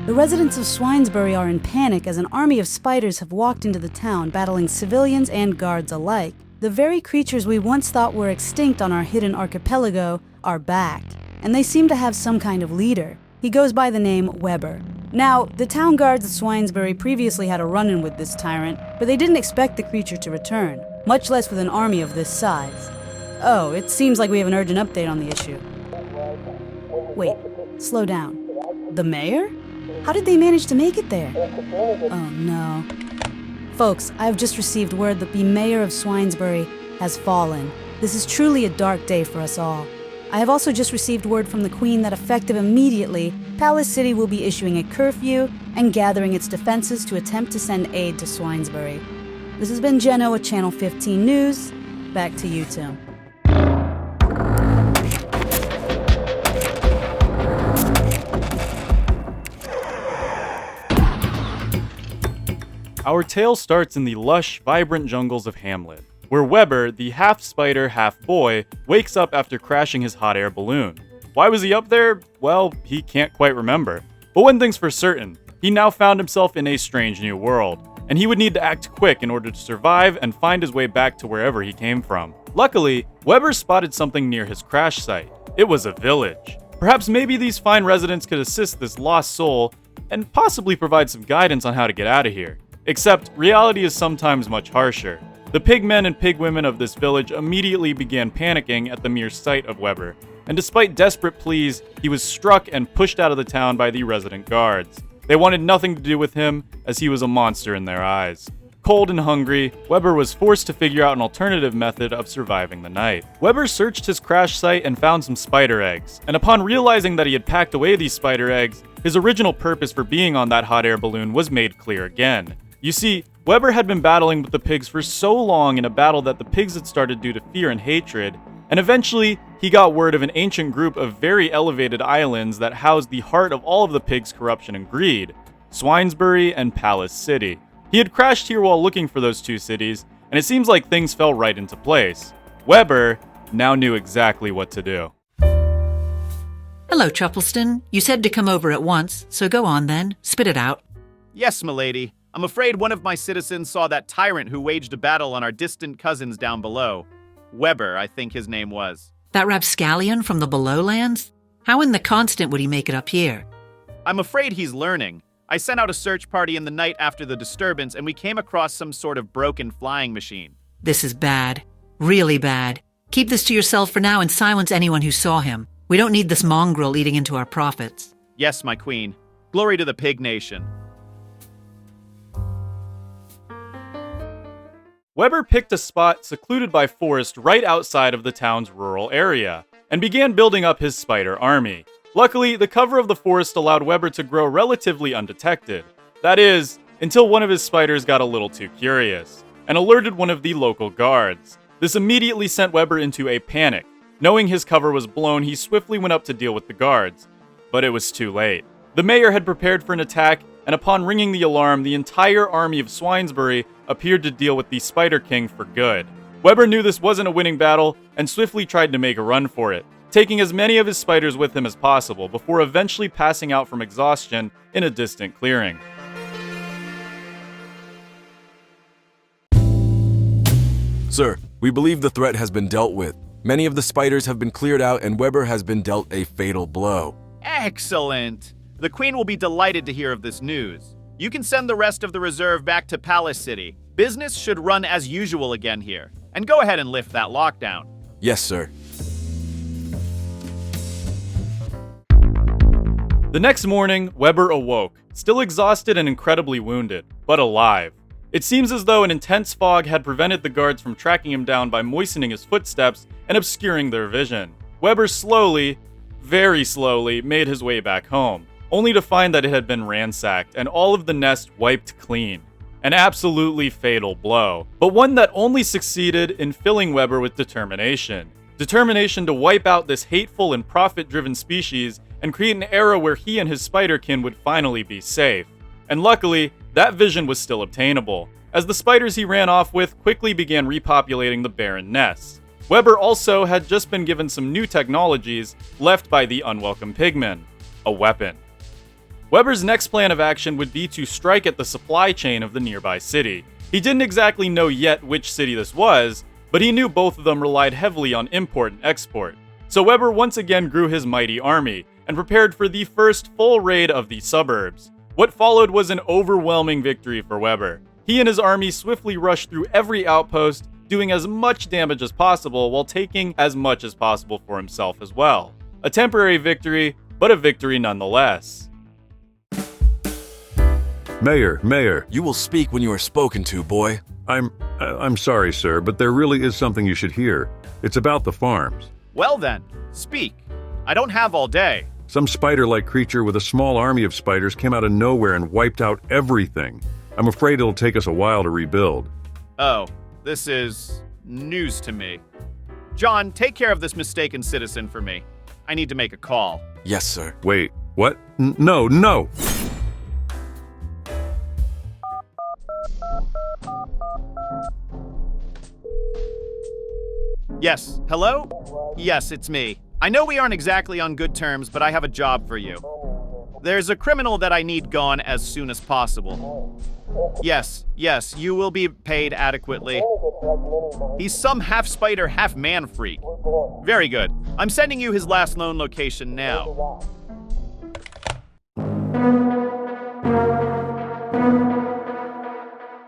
The residents of Swinesbury are in panic as an army of spiders have walked into the town, battling civilians and guards alike. The very creatures we once thought were extinct on our hidden archipelago are back, and they seem to have some kind of leader. He goes by the name Weber. Now, the town guards at Swinesbury previously had a run-in with this tyrant, but they didn't expect the creature to return, much less with an army of this size. Oh, it seems like we have an urgent update on the issue. Wait, slow down. The mayor? How did they manage to make it there? Oh no. Folks, I have just received word that the mayor of Swinesbury has fallen. This is truly a dark day for us all. I have also just received word from the Queen that effective immediately, Palace City will be issuing a curfew and gathering its defenses to attempt to send aid to Swinesbury. This has been Jeno at Channel 15 News. Back to you, Tim. Our tale starts in the lush, vibrant jungles of Hamlet, where Weber, the half-spider, half-boy, wakes up after crashing his hot air balloon. Why was he up there? Well, he can't quite remember. But one thing's for certain, he now found himself in a strange new world, and he would need to act quick in order to survive and find his way back to wherever he came from. Luckily, Weber spotted something near his crash site. It was a village. Perhaps maybe these fine residents could assist this lost soul, and possibly provide some guidance on how to get out of here. Except, reality is sometimes much harsher. The pigmen and pigwomen of this village immediately began panicking at the mere sight of Weber, and despite desperate pleas, he was struck and pushed out of the town by the resident guards. They wanted nothing to do with him, as he was a monster in their eyes. Cold and hungry, Weber was forced to figure out an alternative method of surviving the night. Weber searched his crash site and found some spider eggs, and upon realizing that he had packed away these spider eggs, his original purpose for being on that hot air balloon was made clear again. You see, Weber had been battling with the pigs for so long in a battle that the pigs had started due to fear and hatred, and eventually, he got word of an ancient group of very elevated islands that housed the heart of all of the pigs' corruption and greed, Swinesbury and Palace City. He had crashed here while looking for those two cities, and it seems like things fell right into place. Weber now knew exactly what to do. Hello, Truffleston. You said to come over at once, so go on then. Spit it out. Yes, milady. I'm afraid one of my citizens saw that tyrant who waged a battle on our distant cousins down below. Weber, I think his name was. That rapscallion from the Belowlands? How in the constant would he make it up here? I'm afraid he's learning. I sent out a search party in the night after the disturbance, and we came across some sort of broken flying machine. This is bad. Really bad. Keep this to yourself for now and silence anyone who saw him. We don't need this mongrel eating into our profits. Yes, my queen. Glory to the pig nation. Weber picked a spot secluded by forest right outside of the town's rural area, and began building up his spider army. Luckily, the cover of the forest allowed Weber to grow relatively undetected. That is, until one of his spiders got a little too curious, and alerted one of the local guards. This immediately sent Weber into a panic. Knowing his cover was blown, he swiftly went up to deal with the guards. But it was too late. The mayor had prepared for an attack, and upon ringing the alarm, the entire army of Swinesbury appeared to deal with the Spider King for good. Weber knew this wasn't a winning battle, and swiftly tried to make a run for it, taking as many of his spiders with him as possible, before eventually passing out from exhaustion in a distant clearing. Sir, we believe the threat has been dealt with. Many of the spiders have been cleared out, and Weber has been dealt a fatal blow. Excellent! The Queen will be delighted to hear of this news. You can send the rest of the reserve back to Palace City. Business should run as usual again here. And go ahead and lift that lockdown. Yes, sir. The next morning, Weber awoke, still exhausted and incredibly wounded, but alive. It seems as though an intense fog had prevented the guards from tracking him down by moistening his footsteps and obscuring their vision. Weber slowly, very slowly, made his way back home, only to find that it had been ransacked and all of the nest wiped clean. An absolutely fatal blow, but one that only succeeded in filling Weber with determination. Determination to wipe out this hateful and profit-driven species and create an era where he and his spiderkin would finally be safe. And luckily, that vision was still obtainable, as the spiders he ran off with quickly began repopulating the barren nests. Weber also had just been given some new technologies left by the unwelcome pigmen, a weapon. Weber's next plan of action would be to strike at the supply chain of the nearby city. He didn't exactly know yet which city this was, but he knew both of them relied heavily on import and export. So Weber once again grew his mighty army, and prepared for the first full raid of the suburbs. What followed was an overwhelming victory for Weber. He and his army swiftly rushed through every outpost, doing as much damage as possible while taking as much as possible for himself as well. A temporary victory, but a victory nonetheless. Mayor, You will speak when you are spoken to, boy. I'm sorry, sir, but there really is something you should hear. It's about the farms. Well then, speak. I don't have all day. Some spider-like creature with a small army of spiders came out of nowhere and wiped out everything. I'm afraid it'll take us a while to rebuild. Oh, this is news to me. John, take care of this mistaken citizen for me. I need to make a call. Yes, sir. Wait, what? No! Yes, hello? Yes, it's me. I know we aren't exactly on good terms, but I have a job for you. There's a criminal that I need gone as soon as possible. Yes, you will be paid adequately. He's some half-spider, half-man freak. Very good. I'm sending you his last known location now.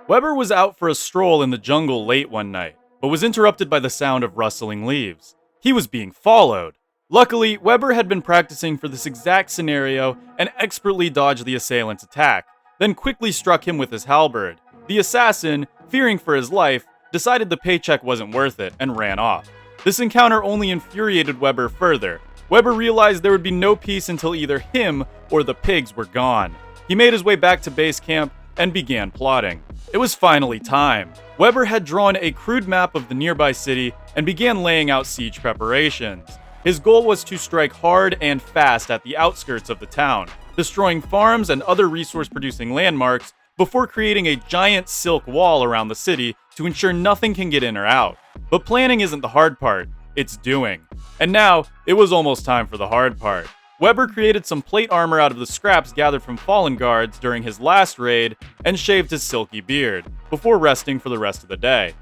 Weber was out for a stroll in the jungle late one night, but was interrupted by the sound of rustling leaves. He was being followed. Luckily, Weber had been practicing for this exact scenario and expertly dodged the assailant's attack, then quickly struck him with his halberd. The assassin, fearing for his life, decided the paycheck wasn't worth it and ran off. This encounter only infuriated Weber further. Weber realized there would be no peace until either him or the pigs were gone. He made his way back to base camp and began plotting. It was finally time. Weber had drawn a crude map of the nearby city and began laying out siege preparations. His goal was to strike hard and fast at the outskirts of the town, destroying farms and other resource-producing landmarks before creating a giant silk wall around the city to ensure nothing can get in or out. But planning isn't the hard part, it's doing. And now, it was almost time for the hard part. Weber created some plate armor out of the scraps gathered from fallen guards during his last raid and shaved his silky beard, before resting for the rest of the day.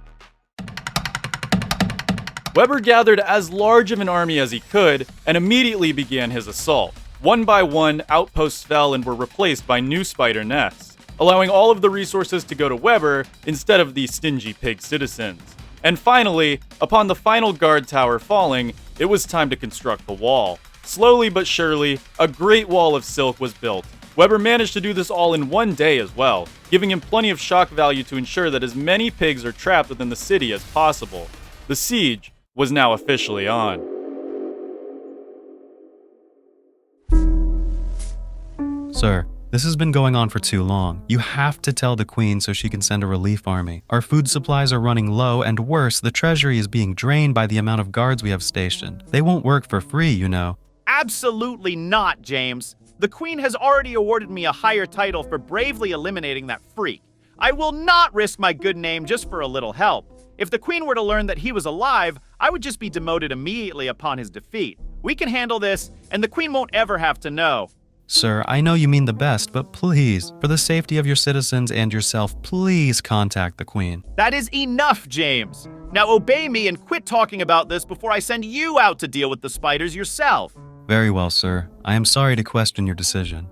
Weber gathered as large of an army as he could and immediately began his assault. One by one, outposts fell and were replaced by new spider nests, allowing all of the resources to go to Weber instead of the stingy pig citizens. And finally, upon the final guard tower falling, it was time to construct the wall. Slowly but surely, a great wall of silk was built. Weber managed to do this all in one day as well, giving him plenty of shock value to ensure that as many pigs are trapped within the city as possible. The siege was now officially on. Sir, this has been going on for too long. You have to tell the Queen so she can send a relief army. Our food supplies are running low, and worse, the treasury is being drained by the amount of guards we have stationed. They won't work for free, you know. Absolutely not, James. The Queen has already awarded me a higher title for bravely eliminating that freak. I will not risk my good name just for a little help. If the Queen were to learn that he was alive, I would just be demoted immediately upon his defeat. We can handle this, and the Queen won't ever have to know. Sir, I know you mean the best, but please, for the safety of your citizens and yourself, please contact the Queen. That is enough, James. Now obey me and quit talking about this before I send you out to deal with the spiders yourself. Very well, sir. I am sorry to question your decision.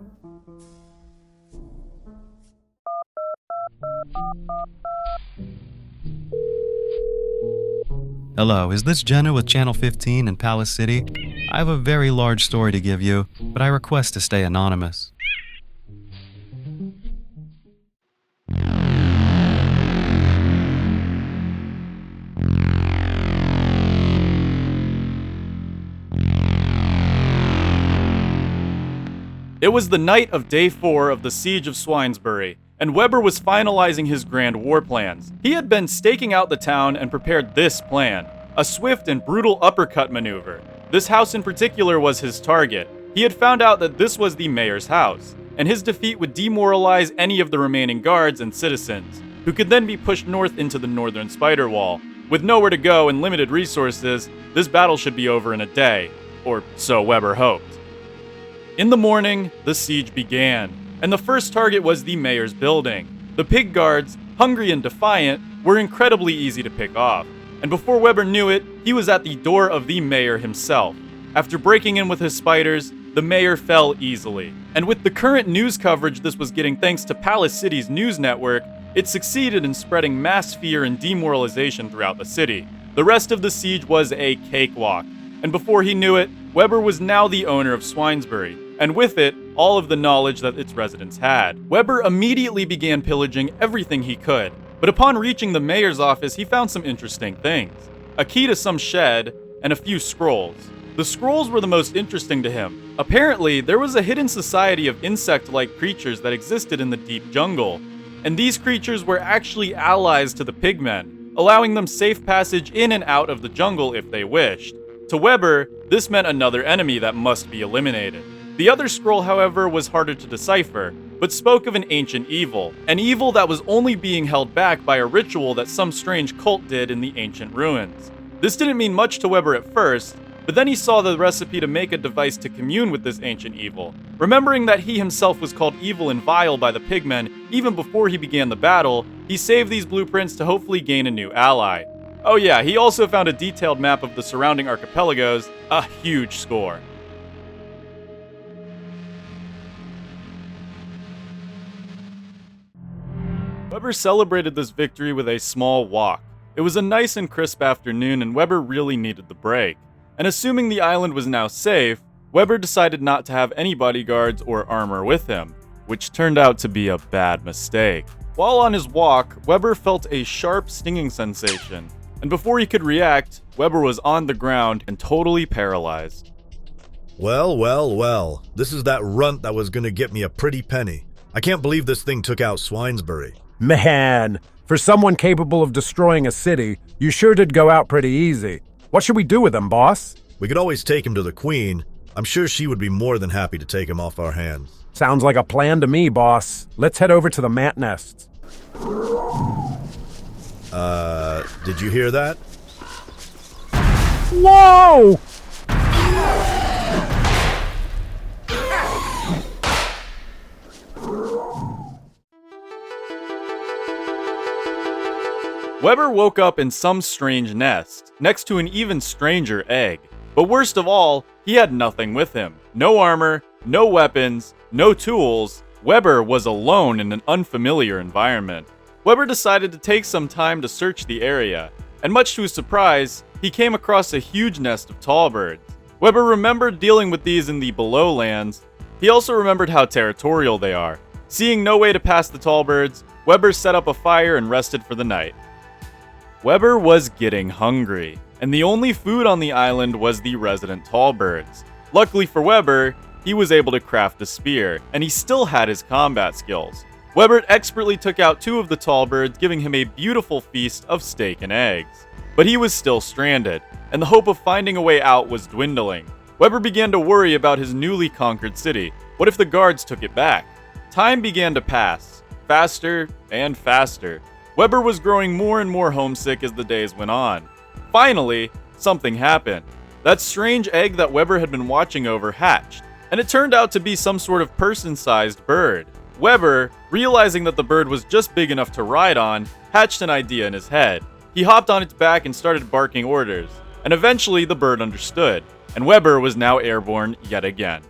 Hello, is this Jenna with Channel 15 in Palace City? I have a very large story to give you, but I request to stay anonymous. It was the night of day 4 of the siege of Swinesbury, and Weber was finalizing his grand war plans. He had been staking out the town and prepared this plan, a swift and brutal uppercut maneuver. This house in particular was his target. He had found out that this was the mayor's house, and his defeat would demoralize any of the remaining guards and citizens, who could then be pushed north into the northern spider wall. With nowhere to go and limited resources, this battle should be over in a day, or so Weber hoped. In the morning, the siege began, and the first target was the mayor's building. The pig guards, hungry and defiant, were incredibly easy to pick off, and before Weber knew it, he was at the door of the mayor himself. After breaking in with his spiders, the mayor fell easily. And with the current news coverage this was getting thanks to Palace City's news network, it succeeded in spreading mass fear and demoralization throughout the city. The rest of the siege was a cakewalk, and before he knew it, Weber was now the owner of Swinesbury, and with it, all of the knowledge that its residents had. Weber immediately began pillaging everything he could, but upon reaching the mayor's office, he found some interesting things. A key to some shed, and a few scrolls. The scrolls were the most interesting to him. Apparently, there was a hidden society of insect-like creatures that existed in the deep jungle, and these creatures were actually allies to the pigmen, allowing them safe passage in and out of the jungle if they wished. To Weber, this meant another enemy that must be eliminated. The other scroll, however, was harder to decipher, but spoke of an ancient evil, an evil that was only being held back by a ritual that some strange cult did in the ancient ruins. This didn't mean much to Weber at first, but then he saw the recipe to make a device to commune with this ancient evil. Remembering that he himself was called evil and vile by the pigmen even before he began the battle, he saved these blueprints to hopefully gain a new ally. Oh yeah, he also found a detailed map of the surrounding archipelagos, a huge score. Weber celebrated this victory with a small walk. It was a nice and crisp afternoon, and Weber really needed the break. And assuming the island was now safe, Weber decided not to have any bodyguards or armor with him, which turned out to be a bad mistake. While on his walk, Weber felt a sharp stinging sensation, and before he could react, Weber was on the ground and totally paralyzed. Well, this is that runt that was gonna get me a pretty penny. I can't believe this thing took out Swinesbury. Man, for someone capable of destroying a city, you sure did go out pretty easy. What should we do with him, boss? We could always take him to the Queen. I'm sure she would be more than happy to take him off our hands. Sounds like a plan to me, boss. Let's head over to the mat nests. Did you hear that? Whoa! Weber woke up in some strange nest, next to an even stranger egg. But worst of all, he had nothing with him. No armor, no weapons, no tools. Weber was alone in an unfamiliar environment. Weber decided to take some time to search the area, and much to his surprise, he came across a huge nest of tall birds. Weber remembered dealing with these in the below lands. He also remembered how territorial they are. Seeing no way to pass the tall birds, Weber set up a fire and rested for the night. Weber was getting hungry, and the only food on the island was the resident tall birds. Luckily for Weber, he was able to craft a spear, and he still had his combat skills. Weber expertly took out 2 of the tall birds, giving him a beautiful feast of steak and eggs. But he was still stranded, and the hope of finding a way out was dwindling. Weber began to worry about his newly conquered city. What if the guards took it back? Time began to pass, faster and faster. Weber was growing more and more homesick as the days went on. Finally, something happened. That strange egg that Weber had been watching over hatched, and it turned out to be some sort of person-sized bird. Weber, realizing that the bird was just big enough to ride on, hatched an idea in his head. He hopped on its back and started barking orders, and eventually the bird understood, and Weber was now airborne yet again.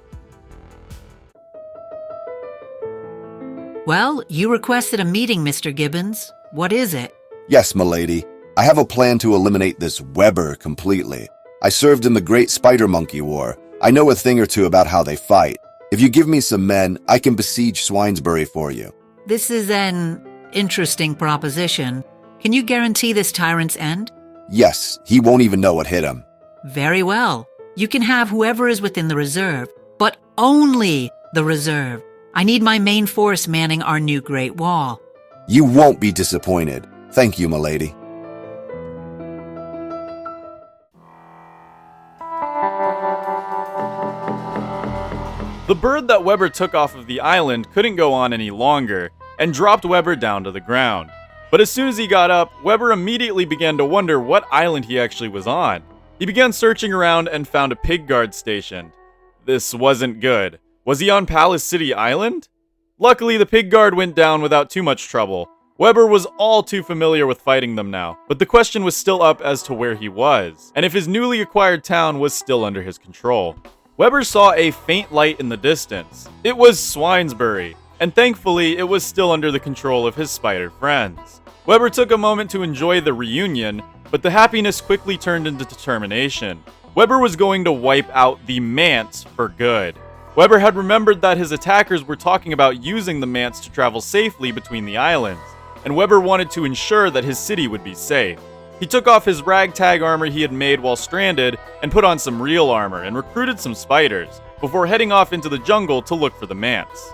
Well, you requested a meeting, Mr. Gibbons. What is it? Yes, milady. I have a plan to eliminate this Weber completely. I served in the Great Spider Monkey War. I know a thing or two about how they fight. If you give me some men, I can besiege Swinesbury for you. This is an interesting proposition. Can you guarantee this tyrant's end? Yes, he won't even know what hit him. Very well. You can have whoever is within the reserve, but only the reserve. I need my main force manning our new Great Wall. You won't be disappointed. Thank you, milady. The bird that Weber took off of the island couldn't go on any longer, and dropped Weber down to the ground. But as soon as he got up, Weber immediately began to wonder what island he actually was on. He began searching around and found a pig guard stationed. This wasn't good. Was he on Palace City Island? Luckily, the pig guard went down without too much trouble. Weber was all too familiar with fighting them now, but the question was still up as to where he was, and if his newly acquired town was still under his control. Weber saw a faint light in the distance. It was Swinesbury, and thankfully, it was still under the control of his spider friends. Weber took a moment to enjoy the reunion, but the happiness quickly turned into determination. Weber was going to wipe out the Manse for good. Weber had remembered that his attackers were talking about using the Manse to travel safely between the islands, and Weber wanted to ensure that his city would be safe. He took off his ragtag armor he had made while stranded and put on some real armor and recruited some spiders, before heading off into the jungle to look for the Manse.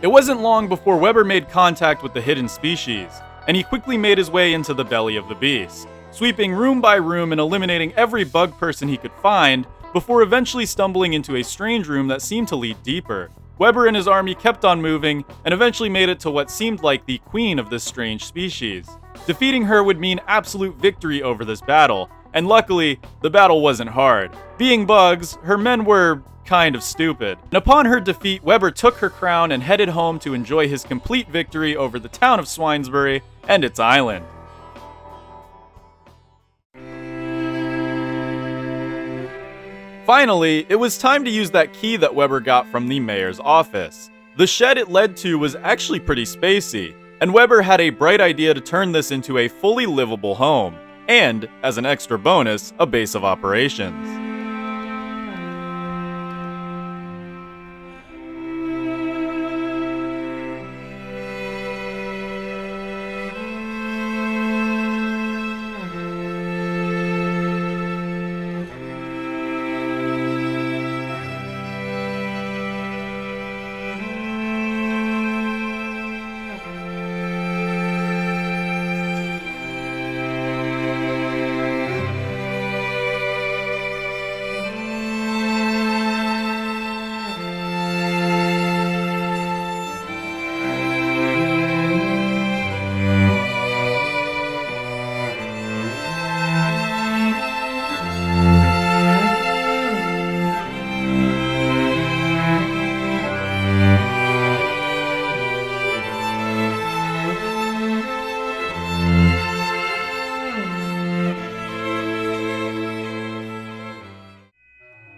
It wasn't long before Weber made contact with the hidden species, and he quickly made his way into the belly of the beast, sweeping room by room and eliminating every bug person he could find, before eventually stumbling into a strange room that seemed to lead deeper. Weber and his army kept on moving, and eventually made it to what seemed like the queen of this strange species. Defeating her would mean absolute victory over this battle, and luckily, the battle wasn't hard. Being bugs, her men were kind of stupid. And upon her defeat, Weber took her crown and headed home to enjoy his complete victory over the town of Swinesbury and its island. Finally, it was time to use that key that Weber got from the mayor's office. The shed it led to was actually pretty spacey, and Weber had a bright idea to turn this into a fully livable home, and, as an extra bonus, a base of operations.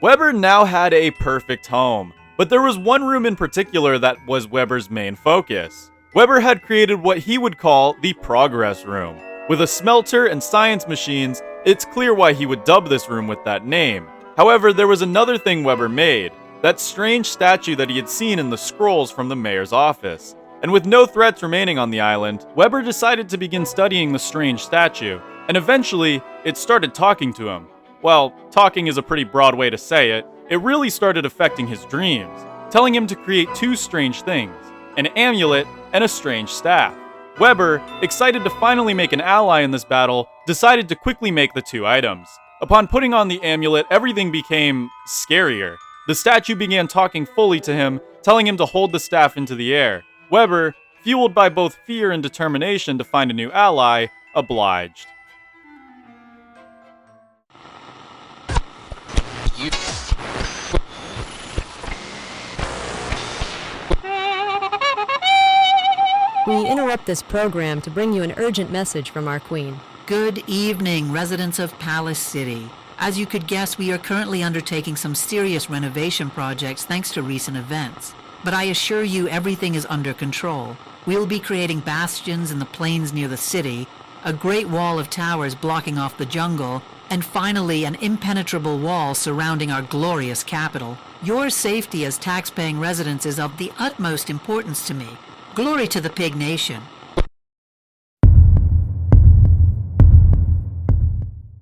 Weber now had a perfect home, but there was one room in particular that was Weber's main focus. Weber had created what he would call the Progress Room. With a smelter and science machines, it's clear why he would dub this room with that name. However, there was another thing Weber made, that strange statue that he had seen in the scrolls from the mayor's office. And with no threats remaining on the island, Weber decided to begin studying the strange statue, and eventually, it started talking to him. Well, talking is a pretty broad way to say it. It really started affecting his dreams, telling him to create two strange things, an amulet and a strange staff. Weber, excited to finally make an ally in this battle, decided to quickly make the two items. Upon putting on the amulet, everything became scarier. The statue began talking fully to him, telling him to hold the staff into the air. Weber, fueled by both fear and determination to find a new ally, obliged. We interrupt this program to bring you an urgent message from our queen. Good evening, residents of Palace City. As you could guess, we are currently undertaking some serious renovation projects thanks to recent events. But I assure you everything is under control. We'll be creating bastions in the plains near the city, a great wall of towers blocking off the jungle, and finally an impenetrable wall surrounding our glorious capital. Your safety as tax-paying residents is of the utmost importance to me. Glory to the Pig Nation.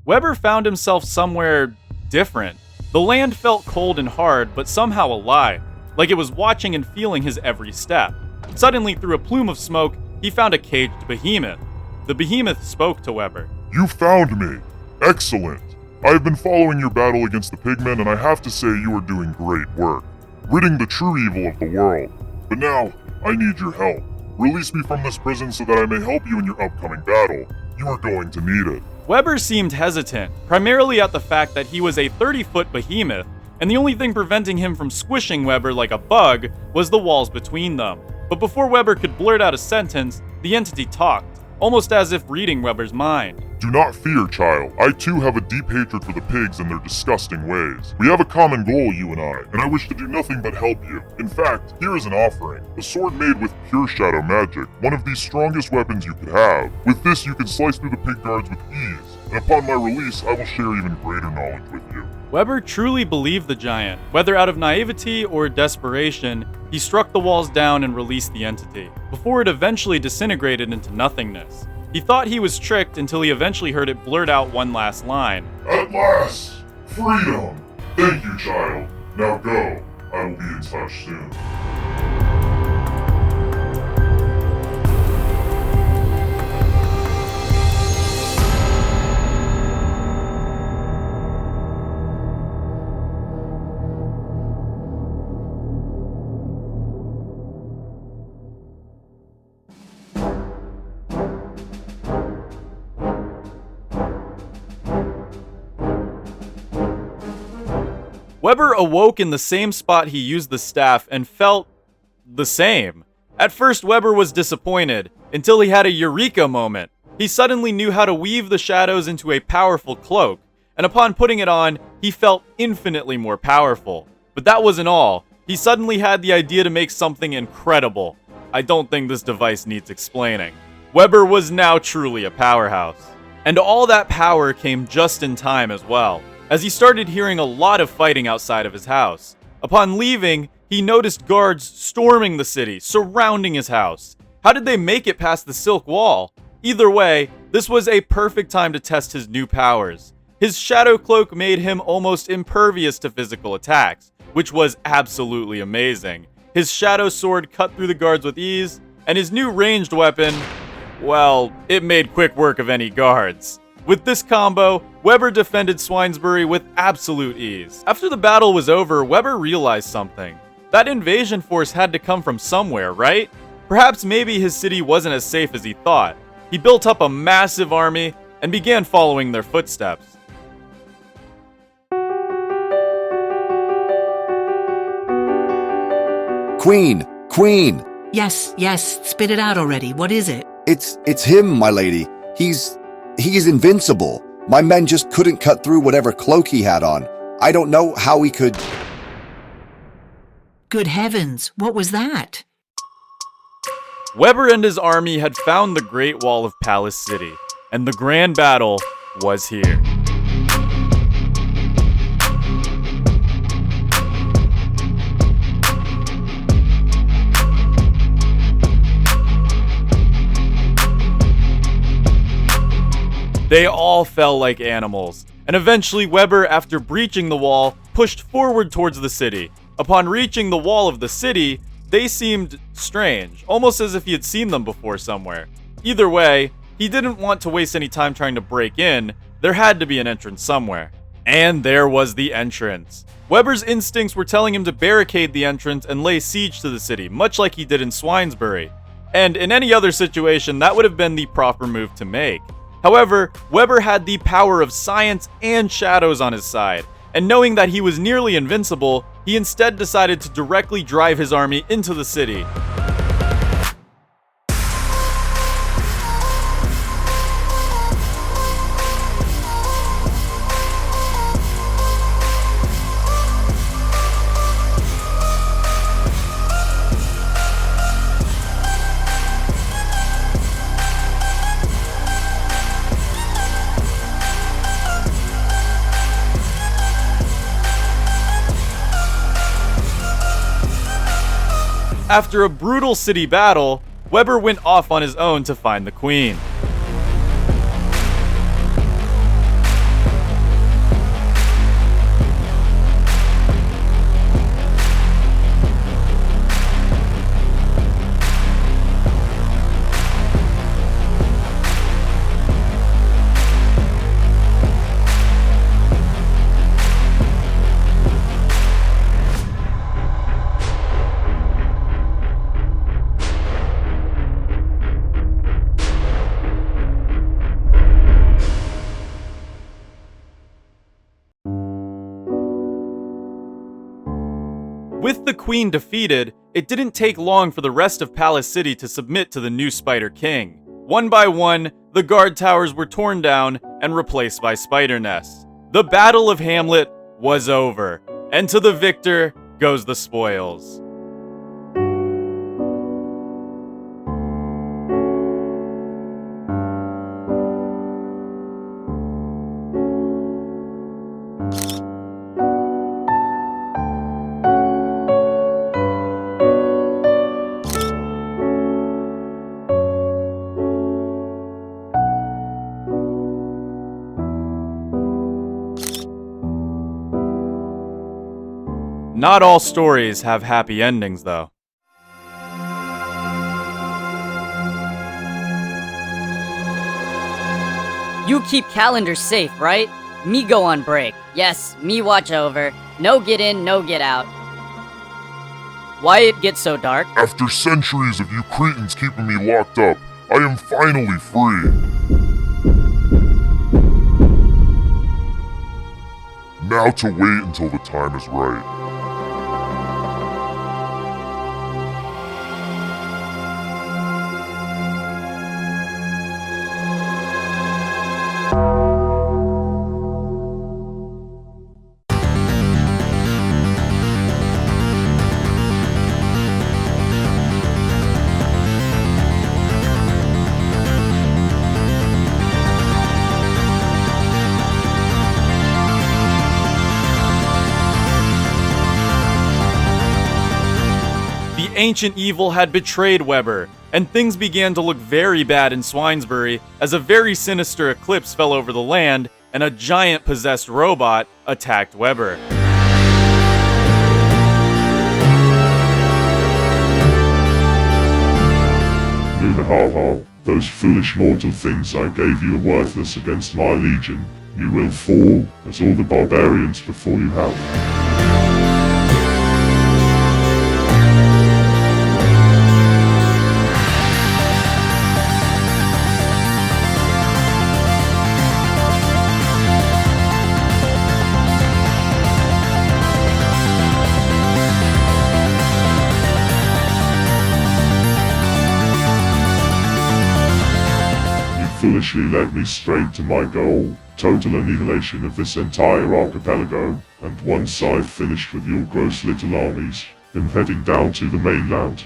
Weber found himself somewhere different. The land felt cold and hard, but somehow alive, like it was watching and feeling his every step. Suddenly, through a plume of smoke, he found a caged behemoth. The behemoth spoke to Weber. You found me. Excellent. I've been following your battle against the pigmen, and I have to say you are doing great work, ridding the true evil of the world. But now, I need your help. Release me from this prison so that I may help you in your upcoming battle. You are going to need it. Weber seemed hesitant, primarily at the fact that he was a 30-foot behemoth, and the only thing preventing him from squishing Weber like a bug was the walls between them. But before Weber could blurt out a sentence, the entity talked, almost as if reading Weber's mind. Do not fear, child. I too have a deep hatred for the pigs and their disgusting ways. We have a common goal, you and I wish to do nothing but help you. In fact, here is an offering. A sword made with pure shadow magic, one of the strongest weapons you could have. With this, you can slice through the pig guards with ease, and upon my release, I will share even greater knowledge with you. Weber truly believed the giant. Whether out of naivety or desperation, he struck the walls down and released the entity, before it eventually disintegrated into nothingness. He thought he was tricked until he eventually heard it blurt out one last line. At last! Freedom! Thank you, child. Now go. I will be in touch soon. Weber awoke in the same spot he used the staff and felt the same. At first, Weber was disappointed, until he had a eureka moment. He suddenly knew how to weave the shadows into a powerful cloak, and upon putting it on, he felt infinitely more powerful. But that wasn't all. He suddenly had the idea to make something incredible. I don't think this device needs explaining. Weber was now truly a powerhouse. And all that power came just in time as well, as he started hearing a lot of fighting outside of his house. Upon leaving, he noticed guards storming the city, surrounding his house. How did they make it past the silk wall? Either way, this was a perfect time to test his new powers. His shadow cloak made him almost impervious to physical attacks, which was absolutely amazing. His shadow sword cut through the guards with ease, and his new ranged weapon, well, it made quick work of any guards. With this combo, Weber defended Swinesbury with absolute ease. After the battle was over, Weber realized something. That invasion force had to come from somewhere, right? Perhaps maybe his city wasn't as safe as he thought. He built up a massive army and began following their footsteps. Queen! Queen! Yes, spit it out already. What is it? It's him, my lady. He's invincible. My men just couldn't cut through whatever cloak he had on. I don't know how he could... Good heavens, what was that? Weber and his army had found the Great Wall of Palace City, and the grand battle was here. They all fell like animals, and eventually Weber, after breaching the wall, pushed forward towards the city. Upon reaching the wall of the city, they seemed strange, almost as if he had seen them before somewhere. Either way, he didn't want to waste any time trying to break in. There had to be an entrance somewhere. And there was the entrance. Weber's instincts were telling him to barricade the entrance and lay siege to the city, much like he did in Swinesbury. And in any other situation, that would have been the proper move to make. However, Weber had the power of science and shadows on his side, and knowing that he was nearly invincible, he instead decided to directly drive his army into the city. After a brutal city battle, Weber went off on his own to find the queen. With the queen defeated, it didn't take long for the rest of Palace City to submit to the new Spider King. One by one, the guard towers were torn down and replaced by spider nests. The Battle of Hamlet was over, and to the victor goes the spoils. Not all stories have happy endings, though. You keep calendars safe, right? Me go on break. Yes, me watch over. No get in, no get out. Why it get so dark? After centuries of you cretins keeping me locked up, I am finally free. Now to wait until the time is right. Ancient evil had betrayed Weber, and things began to look very bad in Swinesbury as a very sinister eclipse fell over the land and a giant possessed robot attacked Weber. Munaha, those foolish mortal things I gave you are worthless against my legion. You will fall, as all the barbarians before you have. Foolishly led me straight to my goal, total annihilation of this entire archipelago, and once I've finished with your gross little armies, I'm heading down to the mainland.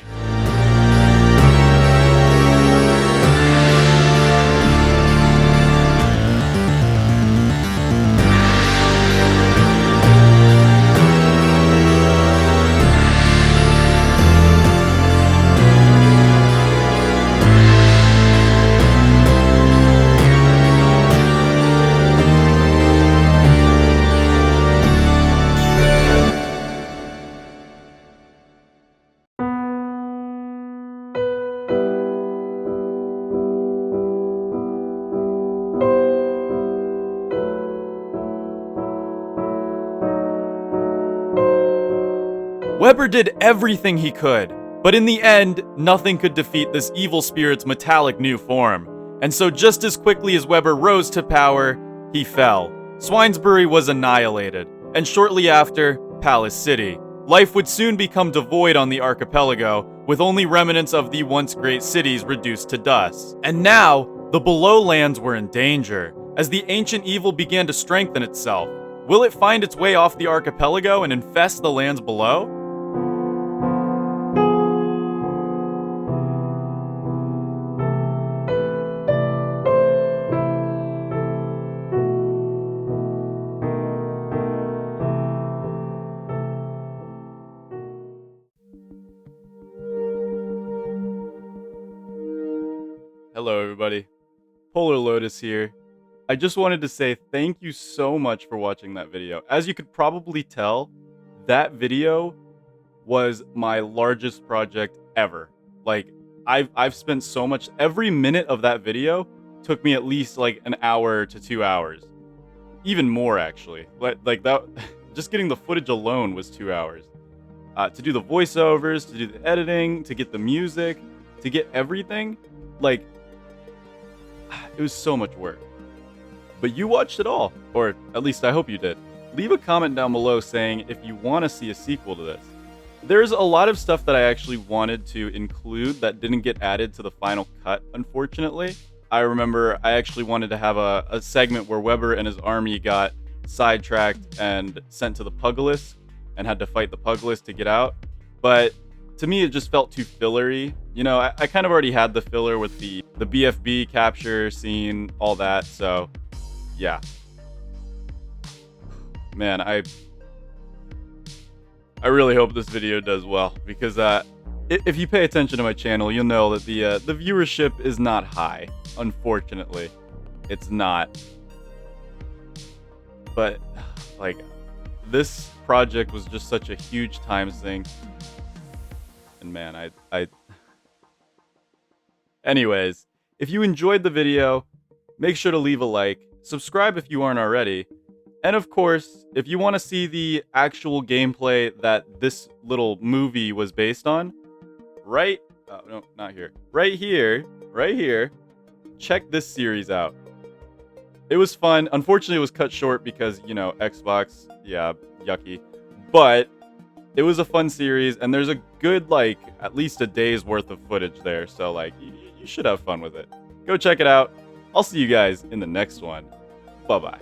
Weber did everything he could, but in the end, nothing could defeat this evil spirit's metallic new form. And so just as quickly as Weber rose to power, he fell. Swinesbury was annihilated, and shortly after, Palace City. Life would soon become devoid on the archipelago, with only remnants of the once great cities reduced to dust. And now, the below lands were in danger, as the ancient evil began to strengthen itself. Will it find its way off the archipelago and infest the lands below? Hello everybody, Polarlotus here. I just wanted to say thank you so much for watching that video. As you could probably tell, that video was my largest project ever. Like, I've spent so much, every minute of that video took me at least like an hour to 2 hours. Even more actually. Like that, just getting the footage alone was 2 hours. To do the voiceovers, to do the editing, to get the music, to get everything, like, it was so much work. But you watched it all, or at least I hope you did. Leave a comment down below saying if you want to see a sequel to this. There's a lot of stuff that I actually wanted to include that didn't get added to the final cut, unfortunately. I remember I actually wanted to have a segment where Weber and his army got sidetracked and sent to the Pugilist and had to fight the Pugilist to get out. But to me, it just felt too fillery. You know, I kind of already had the filler with the BFB capture scene, all that. So, yeah. Man, I really hope this video does well, because if you pay attention to my channel, you'll know that the viewership is not high. Unfortunately, it's not. But like, this project was just such a huge time sink, and man, I. Anyways, if you enjoyed the video, make sure to leave a like, subscribe if you aren't already. And of course, if you want to see the actual gameplay that this little movie was based on, right here, check this series out. It was fun. Unfortunately, it was cut short because, you know, Xbox, yeah, yucky. But it was a fun series, and there's a good, like, at least a day's worth of footage there. So, like, you should have fun with it. Go check it out. I'll see you guys in the next one. Bye-bye.